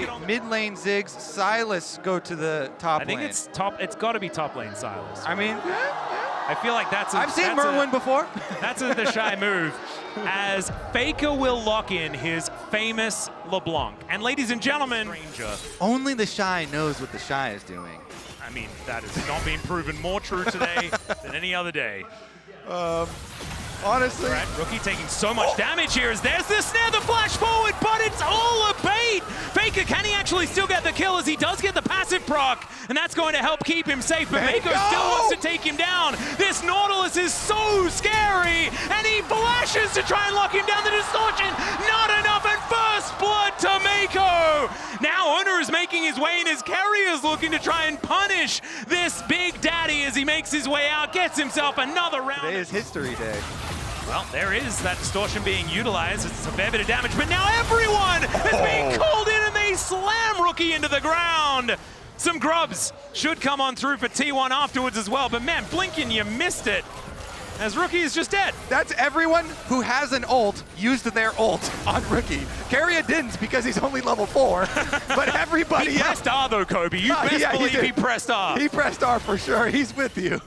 a mid lane Ziggs, Silas go to the top lane. I think it's top. It's got to be top lane Silas. I mean, I feel like that's. I've seen Merwin before. That's the Shy move, as Faker will lock in his famous LeBlanc. And ladies and gentlemen, only the Shy knows what the Shy is doing. I mean, that has not been proven more true today than any other day. Honestly. Right, Rookie taking so much damage here as there's the snare, the flash forward, but it's all a bait. Faker, can he actually still get the kill as he does get the passive proc, and that's going to help keep him safe, but Mako still wants to take him down. This Nautilus is so scary, and he flashes to try and lock him down. The distortion, not enough, and first blood to Mako. Now Owner is making his way in as Carrier is looking to try and punish this Big Daddy as he makes his way out, gets himself another round. Today is history day. Well, there is that distortion being utilized. It's a fair bit of damage, but now everyone is being called in and they slam Rookie into the ground. Some grubs should come on through for T1 afterwards as well, but man, Blinken, you missed it, as Rookie is just dead. That's everyone who has an ult used their ult on Rookie. Carrier didn't because he's only level 4, but everybody He pressed R though, Kobe. You best believe he pressed R. He pressed R for sure. He's with you.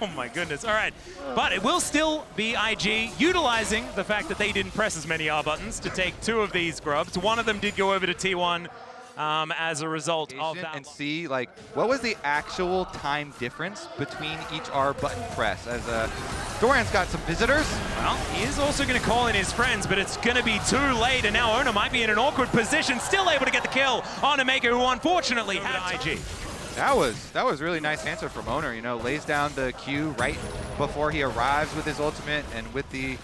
Oh my goodness. All right. But it will still be IG utilizing the fact that they didn't press as many R buttons to take 2 of these grubs. One of them did go over to T1 as a result of that. And see, like, what was the actual time difference between each R button press? As Dorian's got some visitors. Well, he is also going to call in his friends, but it's going to be too late, and now Owner might be in an awkward position, still able to get the kill on a Maker who unfortunately had IG. That was really nice answer from Owner, you know, lays down the Q right before he arrives with his ultimate and with the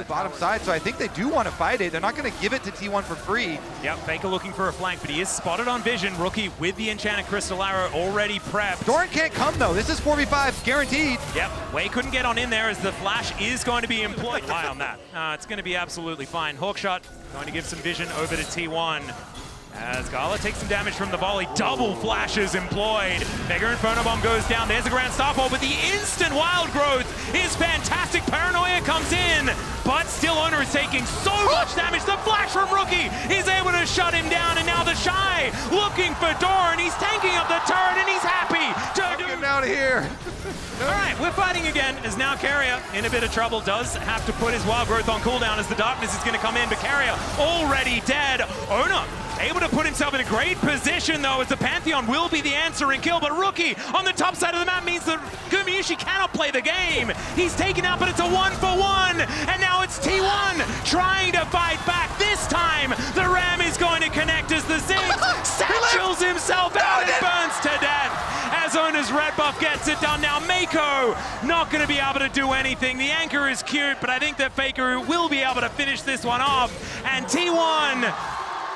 bottom side, so I think they do want to fight it. They're not going to give it to T1 for free. Yep, Faker looking for a flank, but he is spotted on vision. Rookie with the Enchanted Crystal Arrow already prepped. Dorian can't come though. This is 4v5 guaranteed. Yep, Wei couldn't get on in there as the flash is going to be employed. Lie on that. It's going to be absolutely fine. Hawkshot going to give some vision over to T1. As Gala takes some damage from the volley, double flashes employed. Mega Inferno Bomb goes down, there's a Grand Starfall, but the instant wild growth is fantastic. Paranoia comes in, but still Owner is taking so much damage. The flash from Rookie is able to shut him down, and now the Shy looking for Doran. He's tanking up the turret, and he's happy to get him out of here. All right, we're fighting again, as now Carrier in a bit of trouble, does have to put his wild growth on cooldown as the darkness is going to come in, but Carrier already dead. Owner able to put himself in a great position though, as the Pantheon will be the answering kill, but Rookie on the top side of the map means that Gumayushi cannot play the game. He's taken out, but it's a 1-for-1, and now it's T1 trying to fight back. This time, the Ram is going to connect as the Ziggs satchels himself out and burns to death. As Owner's red buff gets it done. Now Mako not going to be able to do anything. The anchor is cute, but I think that Faker will be able to finish this one off, and T1,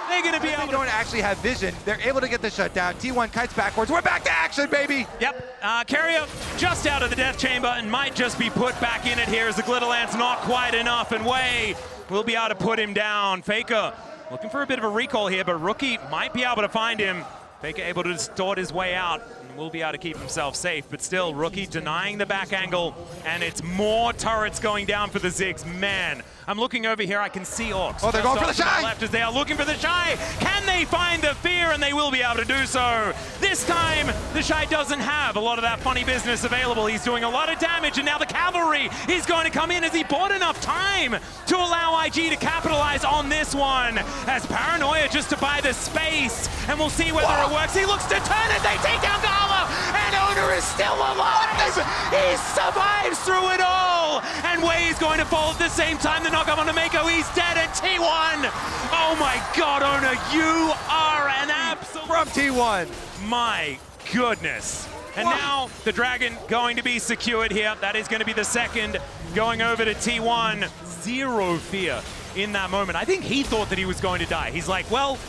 they're going to be able to... They don't actually have vision. They're able to get the shutdown. T1 kites backwards. We're back to action, baby! Yep. Carrier just out of the death chamber and might just be put back in it here as the Glitterlance not quite enough, and Wei will be able to put him down. Faker looking for a bit of a recall here, but Rookie might be able to find him. Faker able to distort his way out and will be able to keep himself safe, but still Rookie denying the back angle, and it's more turrets going down for the Ziggs. Man, I'm looking over here, I can see Orcs. Oh, they're going for the Shy! Left as they are looking for the Shy. Can they find the fear? And they will be able to do so. This time, the Shy doesn't have a lot of that funny business available. He's doing a lot of damage, and now the cavalry is going to come in as he bought enough time to allow IG to capitalize on this one. As Paranoia just to buy the space, and we'll see whether it works. He looks to turn it, they take down Gala, and Owner is still alive. He survives through it all, and Wei is going to fall at the same time. The knockup on Mako, he's dead, and T1. Oh my God, Owner, you are an absolute... From T1. My goodness. And now the Dragon going to be secured here. That is going to be the second going over to T1. Zero fear in that moment. I think he thought that he was going to die. He's like, well,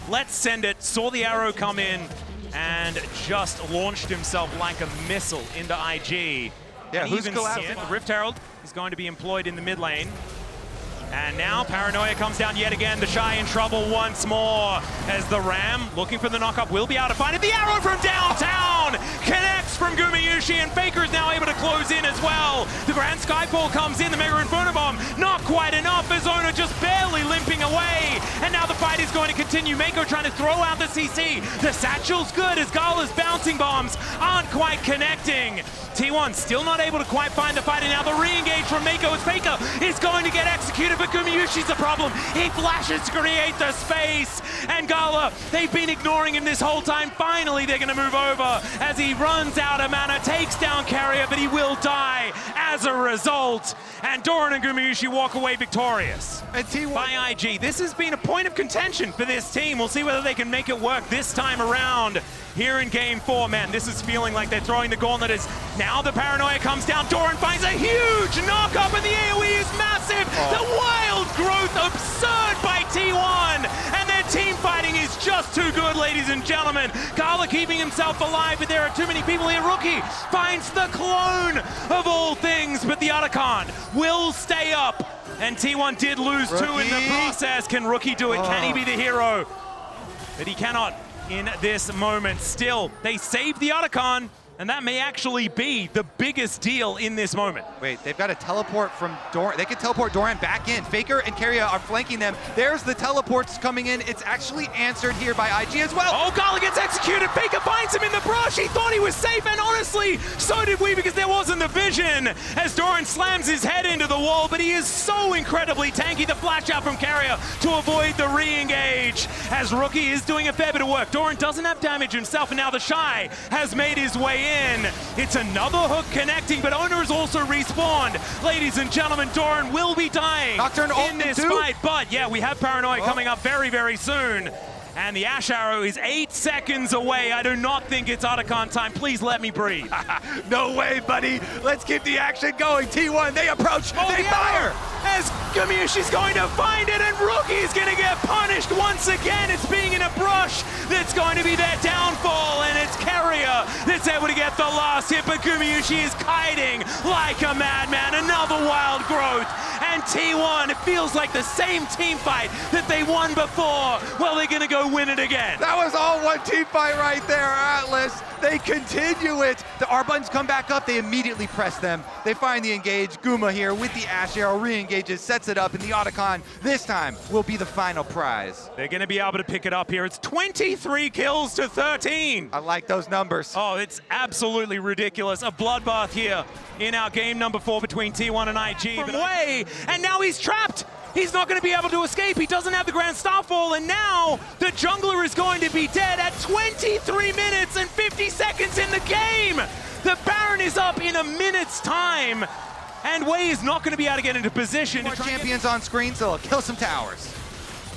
let's send it. Saw the arrow come in and just launched himself like a missile into IG. Yeah, and who's even collapsing? the Rift Herald is going to be employed in the mid lane. And now Paranoia comes down yet again. The Shy in trouble once more as the Ram, looking for the knock-up, will be able to find it. The arrow from downtown connects from Gumayushi, and Faker is now able to close in as well. The Grand Skyfall comes in, the Mega Inferno Bomb, not quite enough as Owner just barely limping away. And now the fight is going to continue. Mako trying to throw out the CC. The Satchel's good as Gala's bouncing bombs aren't quite connecting. T1 still not able to quite find the fight, and now the re-engage from Mako as Faker is going to get executed, but Gumayushi's the problem. He flashes to create the space, and Gala, they've been ignoring him this whole time. Finally, they're going to move over as he runs out of mana, takes down Carrier, but he will die as a result. And Doran and Gumayushi walk away victorious. And T1 by IG. This has been a point of contention for this team. We'll see whether they can make it work this time around here in Game 4. Man, this is feeling like they're throwing the gauntlet as now the Paranoia comes down. Doran finds a huge knock-up, and the AoE is massive. The wild growth absurd by T1, and their team fighting is just too good, ladies and gentlemen. Gala keeping himself alive, but there are too many people here. Rookie finds the clone of all things, but the Otacon will stay up. And T1 did lose two in the process. Can Rookie do it? Can he be the hero? But he cannot in this moment. Still, they saved the Otacon, and that may actually be the biggest deal in this moment. Wait, they've got a teleport from Doran. They can teleport Doran back in. Faker and Carrier are flanking them. There's the teleports coming in. It's actually answered here by IG as well. Oh, Gala gets executed. Faker finds him in the brush. He thought he was safe, and honestly, so did we, because there wasn't the vision as Doran slams his head into the wall, but he is so incredibly tanky. The flash out from Carrier to avoid the re-engage as Rookie is doing a fair bit of work. Doran doesn't have damage himself, and now the Shy has made his way in. It's another hook connecting, but Owner is also respawned. Ladies and gentlemen, Doran will be dying in this fight, but yeah, we have Paranoia coming up very, very soon. And the Ash Arrow is 8 seconds away. I do not think it's Otacon time. Please let me breathe. No way, buddy. Let's keep the action going. T1, they approach, they fire. As Gumayushi's going to find it, and Rookie's going to get punished once again. It's being in a brush that's going to be their downfall, and it's Carrier that's able to get the last hit, but Gumayushi is kiting like a madman. Another wild growth. And T1, it feels like the same team fight that they won before. Well, they're going to go win it again. That was all one team fight right there, Atlas. They continue it. The R buttons come back up. They immediately press them. They find the engage. Guma here with the Ash Arrow re-engages, sets it up, and the Otacon this time will be the final prize. They're going to be able to pick it up here. It's 23 kills to 13. I like those numbers. Oh, it's absolutely ridiculous. A bloodbath here in our game number 4 between T1 and IG. From Way, and now he's trapped. He's not going to be able to escape. He doesn't have the Grand Starfall, and now the jungler is going to be dead at 23 minutes and 50 seconds in the game. The Baron is up in a minute's time, and Way is not going to be able to get into position. More champions on screen, so he'll kill some towers.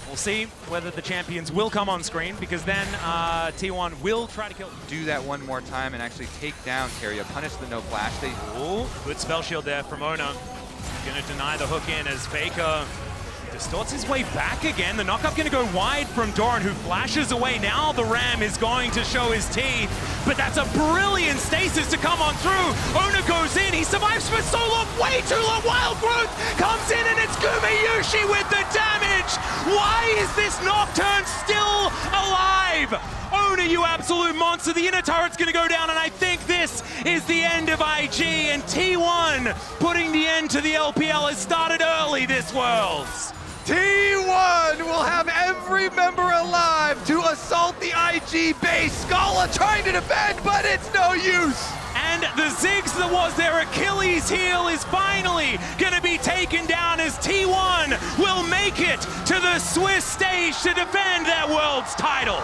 We'll see whether the champions will come on screen, because then T1 will try to kill. Do that one more time and actually take down Carrier, punish the no flash. Ooh, good spell shield there from Ona. Gonna deny the hook in as Faker distorts his way back again. The knockup gonna go wide from Doran, who flashes away. Now the Ram is going to show his teeth, but that's a brilliant stasis to come on through. Ona goes in, he survives for so long, way too long. Wild growth comes in, and it's Gumayushi with the damage. Why is this Nocturne still alive? Ona, you absolute monster. The inner turret's gonna go down, and I think this is the end of IG, and T1 putting the end to the LPL has started early this Worlds. T1 will have every member alive to assault the IG base. Scala trying to defend, but it's no use. And the Ziggs that was their Achilles heel is finally gonna be taken down as T1 will make it to the Swiss stage to defend their Worlds title.